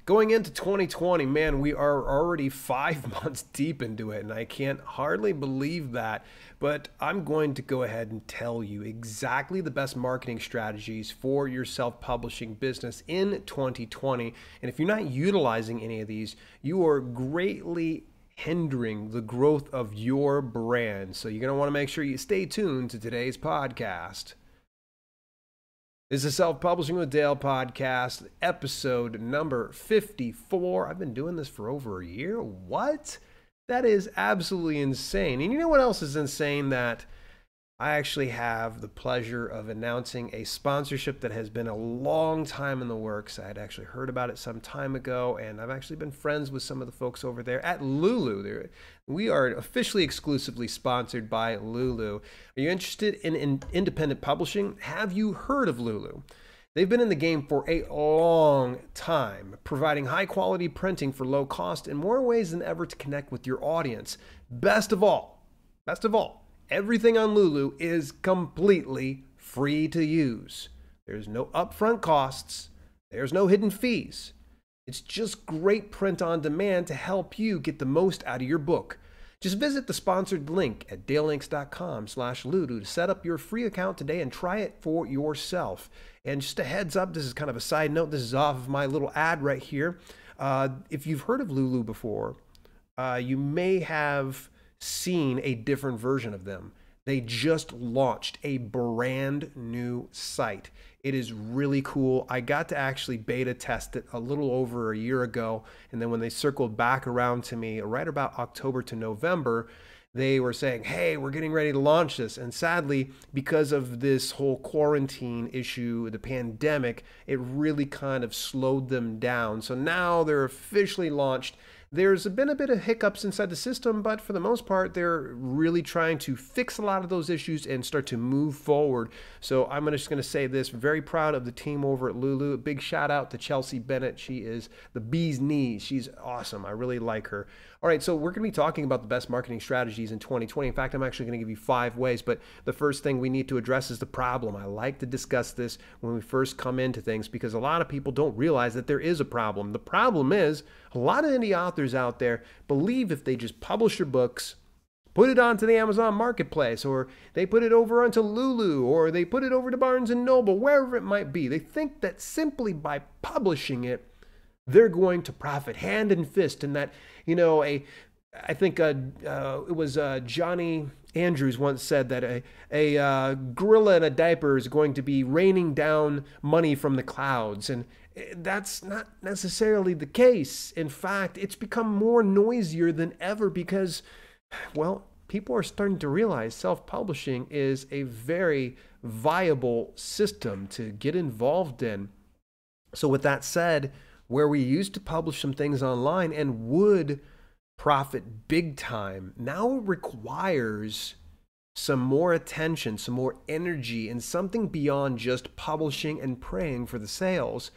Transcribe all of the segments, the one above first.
Going into 2020, man, we are already 5 months deep into it, and I can't hardly believe that. But I'm going to go ahead and tell you exactly the best marketing strategies for your self-publishing business in 2020. And if you're not utilizing any of these, you are greatly hindering the growth of your brand. So you're going to want to make sure you stay tuned to today's podcast. This is Self-Publishing with Dale podcast, episode number 54. I've been doing this for over a year. What? That is absolutely insane. And you know what else is insane? That I actually have the pleasure of announcing a sponsorship that has been a long time in the works. I had actually heard about it some time ago, and I've actually been friends with some of the folks over there at Lulu. We are officially exclusively sponsored by Lulu. Are you interested in independent publishing? Have you heard of Lulu? They've been in the game for a long time, providing high quality printing for low cost in more ways than ever to connect with your audience. Best of all, everything on Lulu is completely free to use. There's no upfront costs. There's no hidden fees. It's just great print on demand to help you get the most out of your book. Just visit the sponsored link at dalelinks.com/Lulu to set up your free account today and try it for yourself. And just a heads up, this is kind of a side note. This is off of my little ad right here. If you've heard of Lulu before, you may have seen a different version of them. They just launched a brand new site. It is really cool. I got to actually beta test it a little over a year ago. And then when they circled back around to me right about October to November, they were saying, hey, we're getting ready to launch this. And sadly, because of this whole quarantine issue, the pandemic, it really kind of slowed them down. So now they're officially launched. There's been a bit of hiccups inside the system, but for the most part, they're really trying to fix a lot of those issues and start to move forward. So I'm just going to say this, very proud of the team over at Lulu. A big shout out to Chelsea Bennett. She is the bee's knees. She's awesome. I really like her. All right, so we're going to be talking about the best marketing strategies in 2020. In fact, I'm actually going to give you 5 ways, but the first thing we need to address is the problem. I like to discuss this when we first come into things because a lot of people don't realize that there is a problem. The problem is a lot of indie authors out there believe if they just publish their books, put it onto the Amazon Marketplace, or they put it over onto Lulu, or they put it over to Barnes & Noble, wherever it might be. They think that simply by publishing it, they're going to profit hand and fist, and that, I think it was Johnny Andrews once said that a gorilla in a diaper is going to be raining down money from the clouds, and that's not necessarily the case. In fact, it's become more noisier than ever because, well, people are starting to realize self-publishing is a very viable system to get involved in. So with that said, where we used to publish some things online and would profit big time, now requires some more attention, some more energy, and something beyond just publishing and praying for the sales.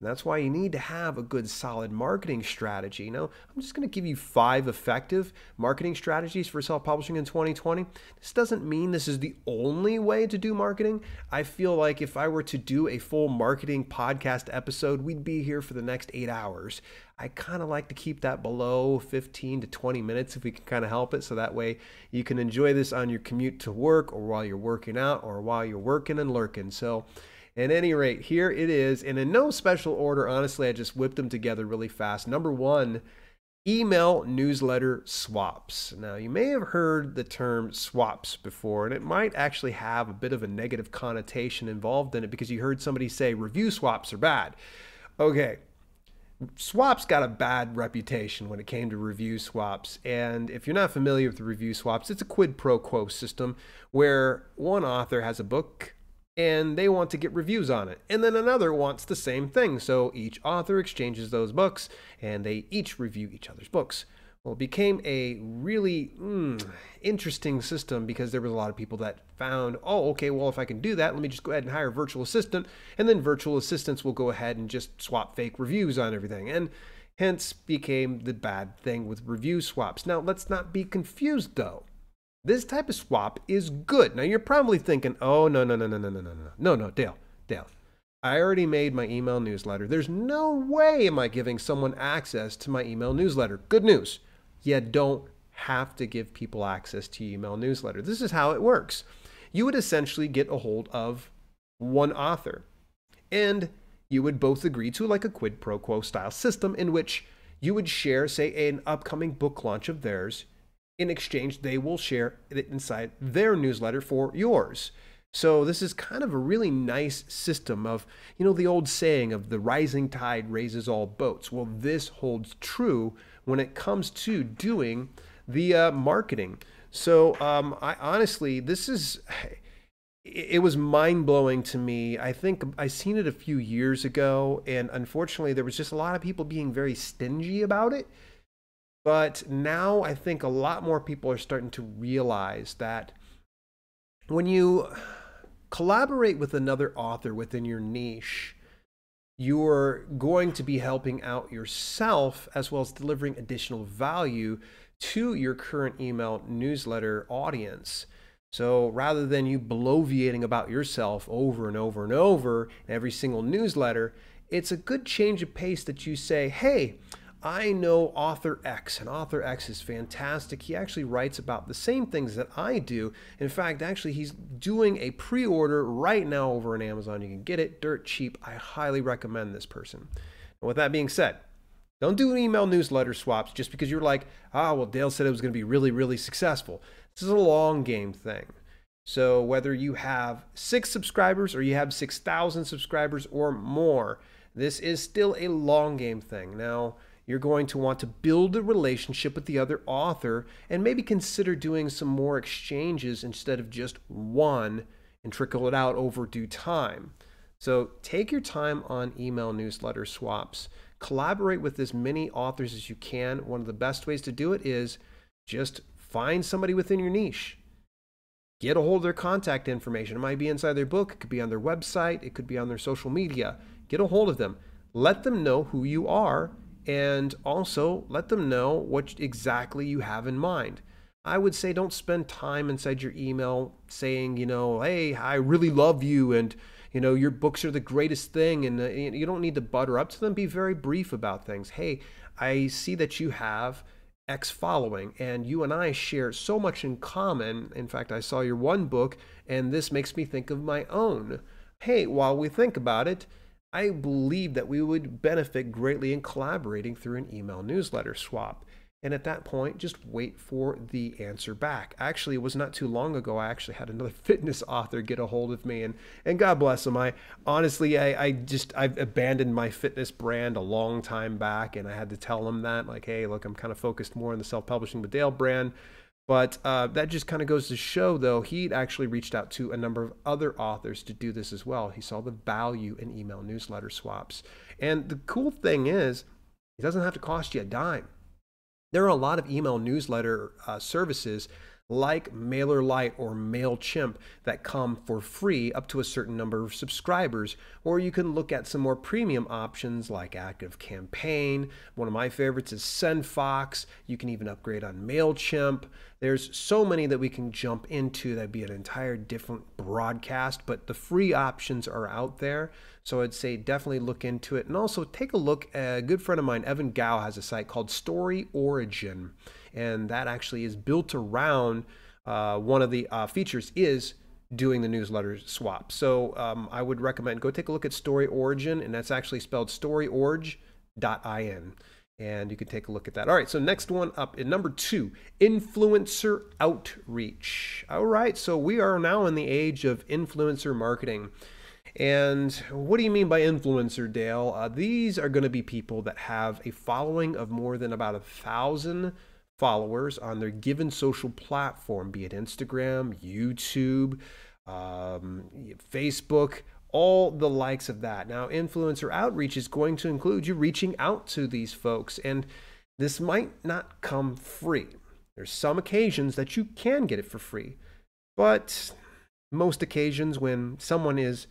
And that's why you need to have a good solid marketing strategy. Now, I'm just going to give you 5 effective marketing strategies for self-publishing in 2020. This doesn't mean this is the only way to do marketing. I feel like if I were to do a full marketing podcast episode, we'd be here for the next 8 hours. I kind of like to keep that below 15 to 20 minutes if we can kind of help it. So that way you can enjoy this on your commute to work or while you're working out or while you're working and lurking. So at any rate, here it is, and in no special order, honestly, I just whipped them together really fast. Number 1, email newsletter swaps. Now, you may have heard the term swaps before, and it might actually have a bit of a negative connotation involved in it because you heard somebody say review swaps are bad. Okay, swaps got a bad reputation when it came to review swaps, and if you're not familiar with the review swaps, it's a quid pro quo system where one author has a book and they want to get reviews on it. And then another wants the same thing. So each author exchanges those books and they each review each other's books. Well, it became a really interesting system because there was a lot of people that found, oh, okay, well, if I can do that, let me just go ahead and hire a virtual assistant. And then virtual assistants will go ahead and just swap fake reviews on everything. And hence became the bad thing with review swaps. Now, let's not be confused though. This type of swap is good. Now you're probably thinking, oh, no, Dale. I already made my email newsletter. There's no way am I giving someone access to my email newsletter. Good news. You don't have to give people access to your email newsletter. This is how it works. You would essentially get a hold of one author, and you would both agree to like a quid pro quo style system in which you would share, say, an upcoming book launch of theirs. In exchange, they will share it inside their newsletter for yours. So this is kind of a really nice system of, the old saying of the rising tide raises all boats. Well, this holds true when it comes to doing the marketing. So I honestly, it was mind-blowing to me. I think I seen it a few years ago, and unfortunately there was just a lot of people being very stingy about it. But now I think a lot more people are starting to realize that when you collaborate with another author within your niche, you're going to be helping out yourself as well as delivering additional value to your current email newsletter audience. So rather than you bloviating about yourself over and over and over in every single newsletter, it's a good change of pace that you say, hey, I know author X, and author X is fantastic. He actually writes about the same things that I do. In fact, actually, he's doing a pre-order right now over on Amazon. You can get it dirt cheap. I highly recommend this person. And with that being said, don't do email newsletter swaps just because you're like, well, Dale said it was going to be really, really successful. This is a long game thing. So whether you have 6 subscribers or you have 6,000 subscribers or more, this is still a long game thing. Now, you're going to want to build a relationship with the other author and maybe consider doing some more exchanges instead of just one and trickle it out over due time. So take your time on email newsletter swaps. Collaborate with as many authors as you can. One of the best ways to do it is just find somebody within your niche. Get a hold of their contact information. It might be inside their book. It could be on their website. It could be on their social media. Get a hold of them. Let them know who you are. And also let them know what exactly you have in mind. I would say don't spend time inside your email saying, hey, I really love you and, your books are the greatest thing. And you don't need to butter up to them. Be very brief about things. Hey, I see that you have X following and you and I share so much in common. In fact, I saw your one book and this makes me think of my own. Hey, while we think about it, I believe that we would benefit greatly in collaborating through an email newsletter swap. And at that point, just wait for the answer back. Actually, it was not too long ago, I actually had another fitness author get a hold of me, and God bless him. I've abandoned my fitness brand a long time back, and I had to tell him that, like, hey, look, I'm kind of focused more on the self-publishing with Dale brand. But that just kind of goes to show, though, he'd actually reached out to a number of other authors to do this as well. He saw the value in email newsletter swaps. And the cool thing is, it doesn't have to cost you a dime. There are a lot of email newsletter services like MailerLite or MailChimp that come for free up to a certain number of subscribers. Or you can look at some more premium options like ActiveCampaign. One of my favorites is SendFox. You can even upgrade on MailChimp. There's so many that we can jump into. That'd be an entire different broadcast, but the free options are out there. So I'd say definitely look into it. And also take a look. A good friend of mine, Evan Gao, has a site called Story Origin. And that actually is built around one of the features is doing the newsletter swap. So I would recommend go take a look at Story Origin, and that's actually spelled storyorg.in. And you can take a look at that. All right, so next one up in number 2, influencer outreach. All right, so we are now in the age of influencer marketing. And what do you mean by influencer, Dale? These are going to be people that have a following of more than about 1,000 followers on their given social platform, be it Instagram, YouTube, Facebook, all the likes of that. Now, influencer outreach is going to include you reaching out to these folks, and this might not come free. There's some occasions that you can get it for free, but most occasions when someone is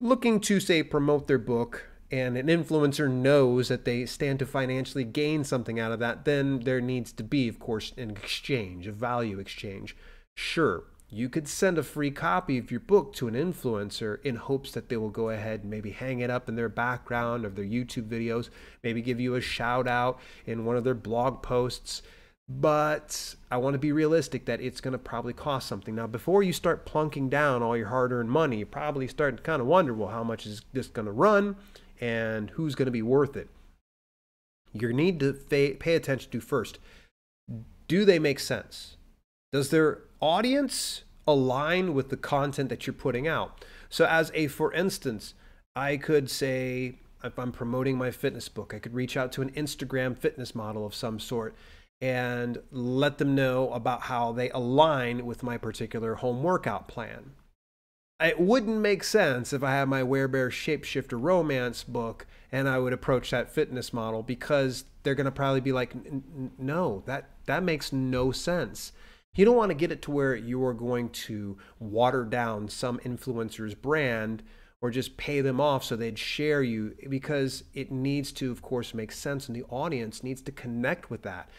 looking to, say, promote their book and an influencer knows that they stand to financially gain something out of that, then there needs to be, of course, an exchange, a value exchange. Sure, you could send a free copy of your book to an influencer in hopes that they will go ahead and maybe hang it up in their background of their YouTube videos, maybe give you a shout out in one of their blog posts. But I want to be realistic that it's going to probably cost something. Now, before you start plunking down all your hard-earned money, you probably start to kind of wonder, well, how much is this going to run and who's going to be worth it? You need to pay attention to first, do they make sense? Does their audience align with the content that you're putting out? So for instance, I could say, if I'm promoting my fitness book, I could reach out to an Instagram fitness model of some sort and let them know about how they align with my particular home workout plan. It wouldn't make sense if I had my Werebear Shapeshifter Romance book and I would approach that fitness model, because they're going to probably be like, no, that makes no sense. You don't want to get it to where you are going to water down some influencer's brand or just pay them off so they'd share you, because it needs to, of course, make sense, and the audience needs to connect with that.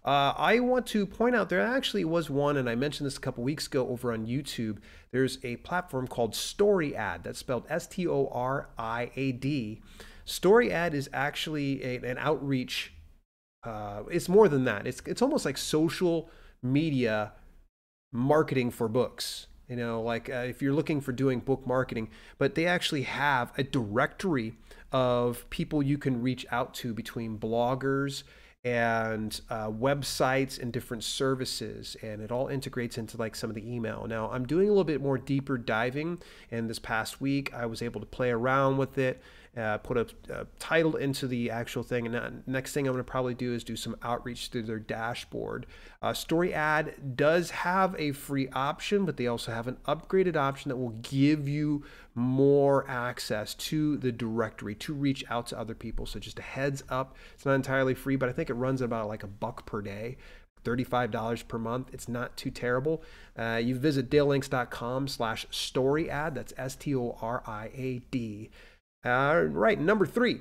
I want to point out there actually was one, and I mentioned this a couple weeks ago over on YouTube. There's a platform called StoryAd. That's spelled STORIAD. StoryAd is actually an outreach. It's more than that. It's almost like social media marketing for books. You know, like if you're looking for doing book marketing, but they actually have a directory of people you can reach out to between bloggers and websites and different services, and it all integrates into like some of the email. Now I'm doing a little bit more deeper diving, and this past week I was able to play around with it, put a title into the actual thing, and next thing I'm going to probably do is do some outreach through their dashboard. StoryAd does have a free option, but they also have an upgraded option that will give you more access to the directory to reach out to other people. So just a heads up, it's not entirely free, but I think it runs about like $1 per day. $35 per month. It's not too terrible. You visit dalelinks.com/storyad. That's STORIAD. Right, number 3.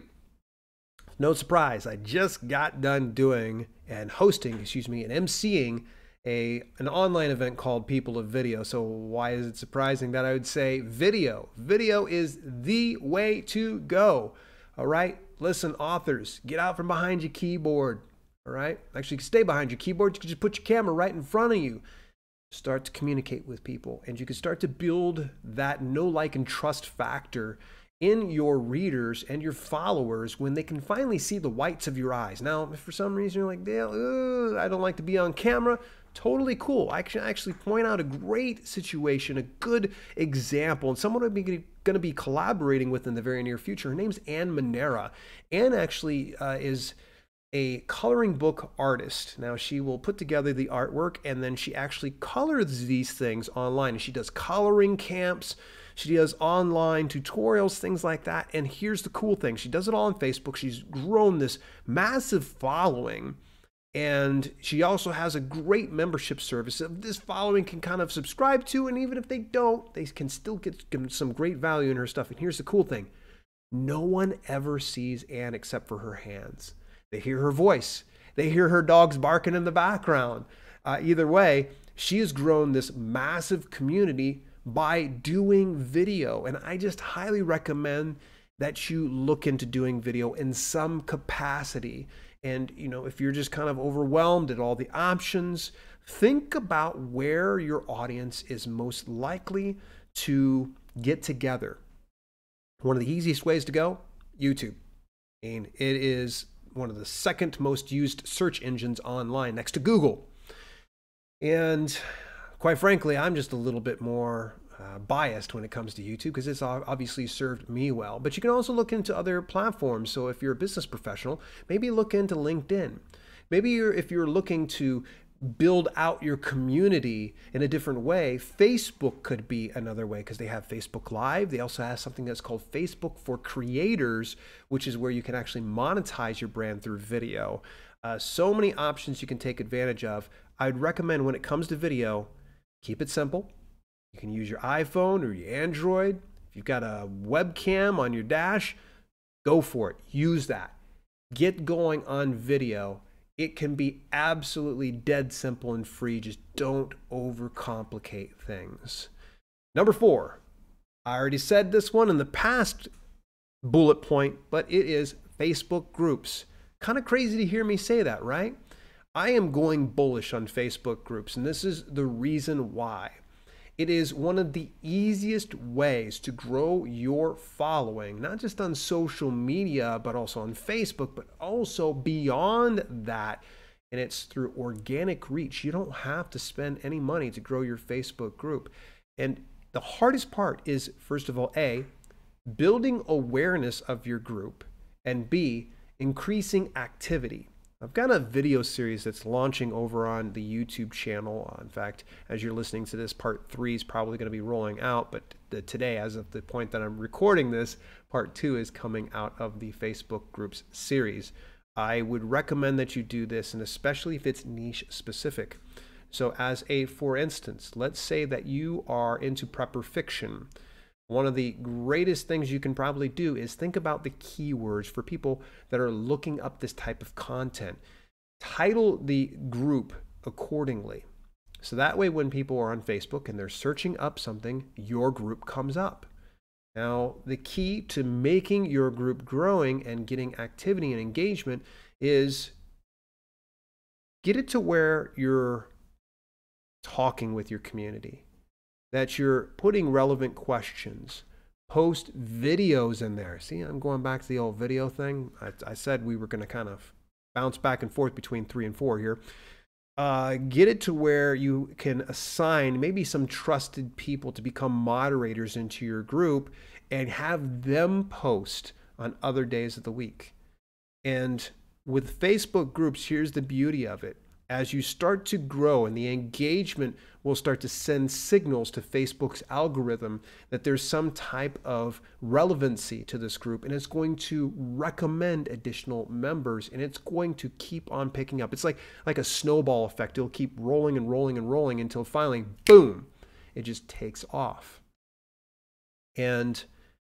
No surprise, I just got done doing and hosting, and emceeing an online event called People of Video. So why is it surprising that I would say video? Video is the way to go. All right, listen, authors, get out from behind your keyboard. All right, actually, you can stay behind your keyboard. You can just put your camera right in front of you. Start to communicate with people, and you can start to build that know, like, and trust factor in your readers and your followers when they can finally see the whites of your eyes. Now, if for some reason you're like, Dale, I don't like to be on camera, totally cool. I can actually point out a great situation, a good example, and someone I'm going to be collaborating with in the very near future. Her name's Anne Manera. Anne actually is a coloring book artist. Now, she will put together the artwork, and then she actually colors these things online. And she does coloring camps. She does online tutorials, things like that. And here's the cool thing. She does it all on Facebook. She's grown this massive following. And she also has a great membership service that this following can kind of subscribe to. And even if they don't, they can still get some great value in her stuff. And here's the cool thing. No one ever sees Anne except for her hands. They hear her voice. They hear her dogs barking in the background. Either way, she has grown this massive community by doing video. And I just highly recommend that you look into doing video in some capacity. And, you know, if you're just kind of overwhelmed at all the options, think about where your audience is most likely to get together. One of the easiest ways to go, YouTube. I mean, it is one of the second most used search engines online next to Google. And quite frankly, I'm just a little bit more biased when it comes to YouTube because it's obviously served me well. But you can also look into other platforms. So if you're a business professional, maybe look into LinkedIn. Maybe if you're looking to build out your community in a different way, Facebook could be another way because they have Facebook Live. They also have something that's called Facebook for Creators, which is where you can actually monetize your brand through video. So many options you can take advantage of. I'd recommend when it comes to video, keep it simple. You can use your iPhone or your Android. If you've got a webcam on your dash, go for it. Use that. Get going on video. It can be absolutely dead simple and free. Just don't overcomplicate things. Number 4, I already said this one in the past bullet point, but it is Facebook groups. Kind of crazy to hear me say that, right? I am going bullish on Facebook groups, and this is the reason why. It is one of the easiest ways to grow your following, not just on social media, but also on Facebook, but also beyond that. And it's through organic reach. You don't have to spend any money to grow your Facebook group. And the hardest part is, first of all, A, building awareness of your group, and B, increasing activity. I've got a video series that's launching over on the YouTube channel. In fact, as you're listening to this, part 3 is probably going to be rolling out, but today, as of the point that I'm recording this, part 2 is coming out of the Facebook groups series. I would recommend that you do this, and especially if it's niche specific. So for instance, let's say that you are into prepper fiction. One of the greatest things you can probably do is think about the keywords for people that are looking up this type of content. Title the group accordingly. So that way when people are on Facebook and they're searching up something, your group comes up. Now, the key to making your group growing and getting activity and engagement is get it to where you're talking with your community, that you're putting relevant questions, post videos in there. See, I'm going back to the old video thing. I said we were going to kind of bounce back and forth between 3 and 4 here. Get it to where you can assign maybe some trusted people to become moderators into your group and have them post on other days of the week. And with Facebook groups, here's the beauty of it. As you start to grow and the engagement will start to send signals to Facebook's algorithm that there's some type of relevancy to this group, and it's going to recommend additional members, and it's going to keep on picking up. It's like a snowball effect. It'll keep rolling and rolling and rolling until finally, boom, it just takes off. And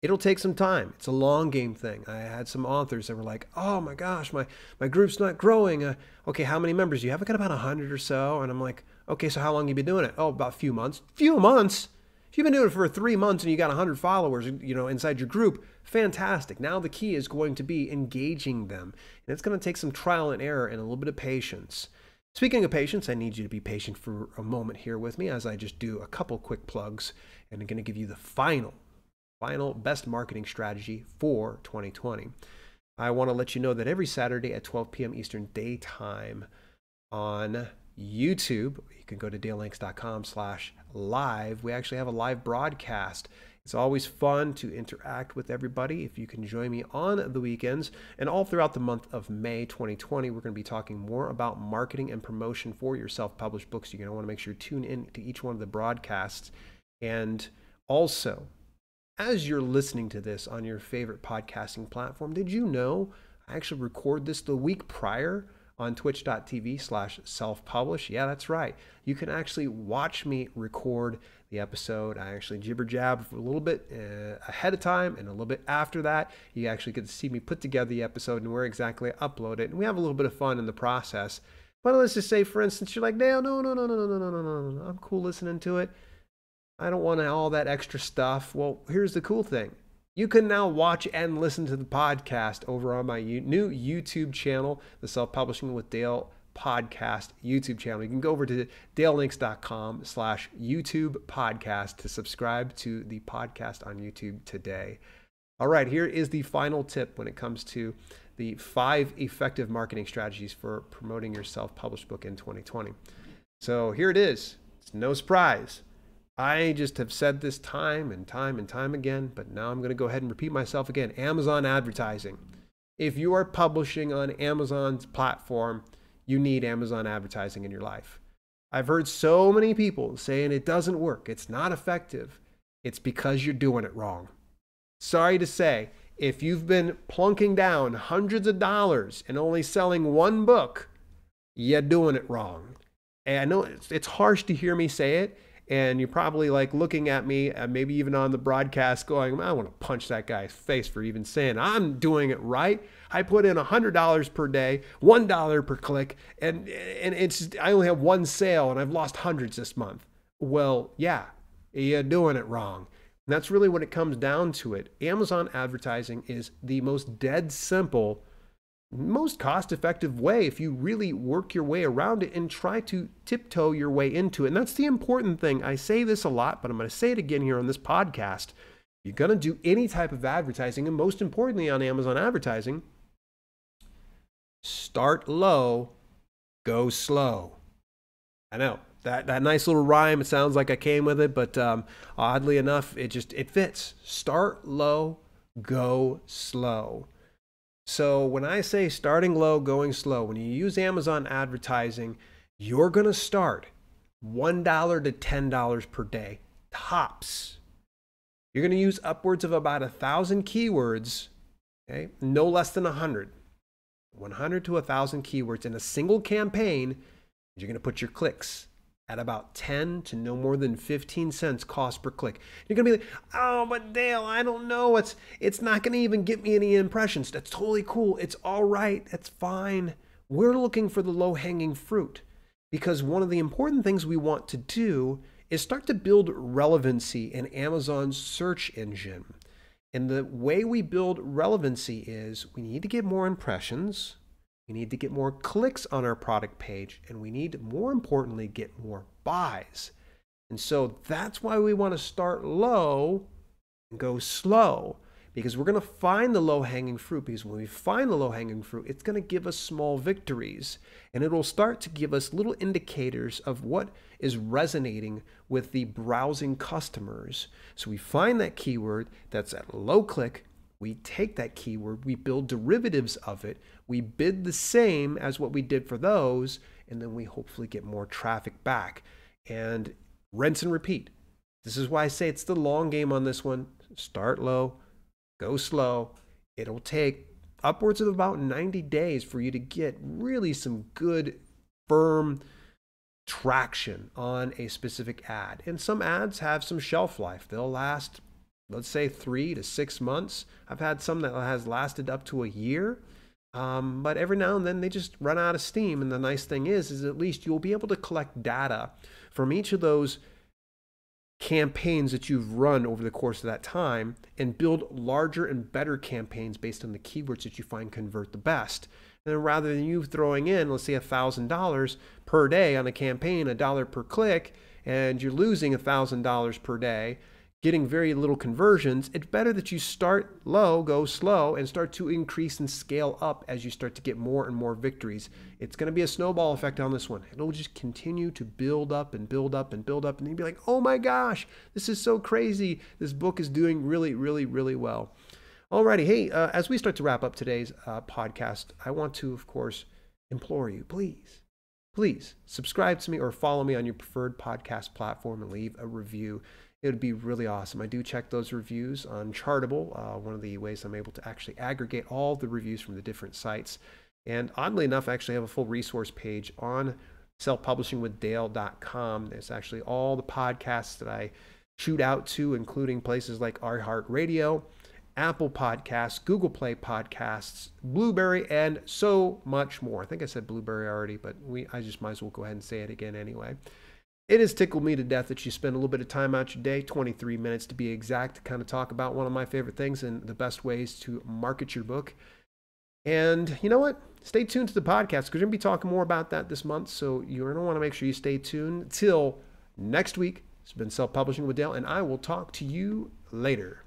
it'll take some time. It's a long game thing. I had some authors that were like, oh my gosh, my group's not growing. Okay, how many members do you have? I got about 100 or so. And I'm like, okay, so how long have you been doing it? Oh, about a few months. Few months? If you've been doing it for 3 months and you got 100 followers, inside your group, fantastic. Now the key is going to be engaging them. And it's going to take some trial and error and a little bit of patience. Speaking of patience, I need you to be patient for a moment here with me as I just do a couple quick plugs, and I'm going to give you the final best marketing strategy for 2020. I want to let you know that every Saturday at 12 p.m. Eastern Daytime on YouTube, you can go to dalelinks.com/live. We actually have a live broadcast. It's always fun to interact with everybody. If you can join me on the weekends and all throughout the month of May 2020, we're going to be talking more about marketing and promotion for your self-published books. You're going to want to make sure you tune in to each one of the broadcasts. And also, as you're listening to this on your favorite podcasting platform, did you know I actually record this the week prior on twitch.tv/self-publish? Yeah, that's right. You can actually watch me record the episode. I actually jibber jab for a little bit ahead of time and a little bit after that. You actually get to see me put together the episode and where exactly I upload it. And we have a little bit of fun in the process. But let's just say, for instance, you're like, Dale, no, I'm cool listening to it. I don't want all that extra stuff. Well, here's the cool thing. You can now watch and listen to the podcast over on my new YouTube channel, the Self-Publishing with Dale podcast YouTube channel. You can go over to dalelinks.com/YouTube podcast to subscribe to the podcast on YouTube today. All right, here is the final tip when it comes to the 5 effective marketing strategies for promoting your self-published book in 2020. So here it is. It's no surprise. I just have said this time and time and time again, but now I'm going to go ahead and repeat myself again. Amazon advertising. If you are publishing on Amazon's platform, you need Amazon advertising in your life. I've heard so many people saying it doesn't work. It's not effective. It's because you're doing it wrong. Sorry to say, if you've been plunking down hundreds of dollars and only selling 1 book, you're doing it wrong. And I know it's harsh to hear me say it. And you're probably like looking at me, maybe even on the broadcast going, I want to punch that guy's face for even saying I'm doing it right. I put in $100 per day, $1 per click, and I only have one sale and I've lost hundreds this month. Well, yeah, you're doing it wrong. And that's really what it comes down to it. Amazon advertising is the most dead simple, most cost-effective way if you really work your way around it and try to tiptoe your way into it. And that's the important thing. I say this a lot, but I'm going to say it again here on this podcast. You're going to do any type of advertising, and most importantly on Amazon advertising, start low, go slow. I know. That nice little rhyme, it sounds like I came with it, but oddly enough, it fits. Start low, go slow. So when I say starting low, going slow, when you use Amazon advertising, you're going to start $1 to $10 per day, tops. You're going to use upwards of about 1,000 keywords, okay? No less than 100. 100 to 1,000 keywords in a single campaign. You're going to put your clicks at about 10 to no more than 15 cents cost per click. You're going to be like, oh, but Dale, I don't know. It's not going to even get me any impressions. That's totally cool. It's all right. That's fine. We're looking for the low-hanging fruit because one of the important things we want to do is start to build relevancy in Amazon's search engine. And the way we build relevancy is we need to get more impressions. We need to get more clicks on our product page, and we need to, more importantly, get more buys. And so that's why we want to start low and go slow, because we're going to find the low-hanging fruit, because when we find the low-hanging fruit, it's going to give us small victories, and it'll start to give us little indicators of what is resonating with the browsing customers. So we find that keyword that's at low click, we take that keyword, we build derivatives of it, we bid the same as what we did for those, and then we hopefully get more traffic back. And rinse and repeat. This is why I say it's the long game on this one. Start low, go slow. It'll take upwards of about 90 days for you to get really some good, firm traction on a specific ad. And some ads have some shelf life. They'll last, let's say, 3 to 6 months. I've had some that has lasted up to a year. But every now and then they just run out of steam. And the nice thing is at least you'll be able to collect data from each of those campaigns that you've run over the course of that time and build larger and better campaigns based on the keywords that you find convert the best. And then rather than you throwing in, let's say, $1,000 per day on a campaign, $1 per click, and you're losing $1,000 per day, getting very little conversions, it's better that you start low, go slow, and start to increase and scale up as you start to get more and more victories. It's going to be a snowball effect on this one. It'll just continue to build up and build up and build up, and you'll be like, oh my gosh, this is so crazy. This book is doing really, really, really well. Alrighty, hey, as we start to wrap up today's podcast, I want to, of course, implore you, please subscribe to me or follow me on your preferred podcast platform and leave a review. It would be really awesome. I do check those reviews on Chartable, one of the ways I'm able to actually aggregate all the reviews from the different sites. And oddly enough, I actually have a full resource page on selfpublishingwithdale.com. There's actually all the podcasts that I shoot out to, including places like iHeartRadio, Apple Podcasts, Google Play Podcasts, Blueberry, and so much more. I think I said Blueberry already, but I just might as well go ahead and say it again anyway. It has tickled me to death that you spend a little bit of time out your day, 23 minutes to be exact, to kind of talk about one of my favorite things and the best ways to market your book. And you know what? Stay tuned to the podcast because we're going to be talking more about that this month. So you're going to want to make sure you stay tuned. Till next week, it's been Self-Publishing with Dale, and I will talk to you later.